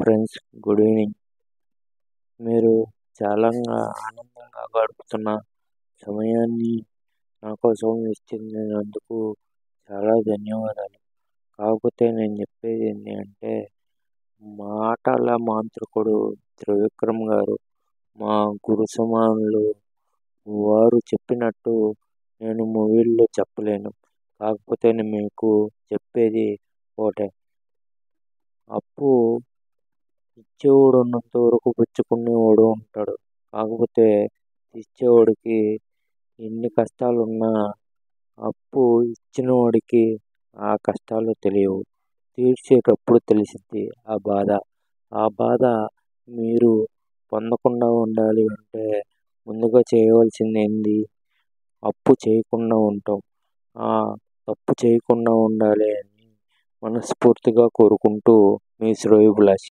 Friends, good evening. మీరు చాలా ఆనందంగా గడుపుతున్న సమయాన్ని నా కోసం ఇచ్చినందుకు చాలా ధన్యవాదాలు. కాకపోతే నేను చెప్పేది ఏంటి అంటే, మాటల మాంత్రికుడు త్రివిక్రమ్ గారు, మా గురు సమానులు, వారు చెప్పినట్టు నేను మూవీల్లో చెప్పలేను. కాకపోతే నేను మీకు చెప్పేది ఒకటే, అప్పు ఇచ్చేవాడు ఉన్నంత వరకు పుచ్చుకునేవాడు ఉంటాడు. కాకపోతే ఇచ్చేవాడికి ఎన్ని కష్టాలున్నా అప్పు ఇచ్చిన వాడికి ఆ కష్టాలు తెలియవు. తీర్చేటప్పుడు తెలిసిద్ది ఆ బాధ. ఆ బాధ మీరు పొందకుండా ఉండాలి అంటే ముందుగా చేయవలసింది ఏంది? అప్పు చేయకుండా ఉంటాం. ఆ తప్పు చేయకుండా ఉండాలి అని మనస్ఫూర్తిగా కోరుకుంటూ మీ శ్రేయోభిలాషి.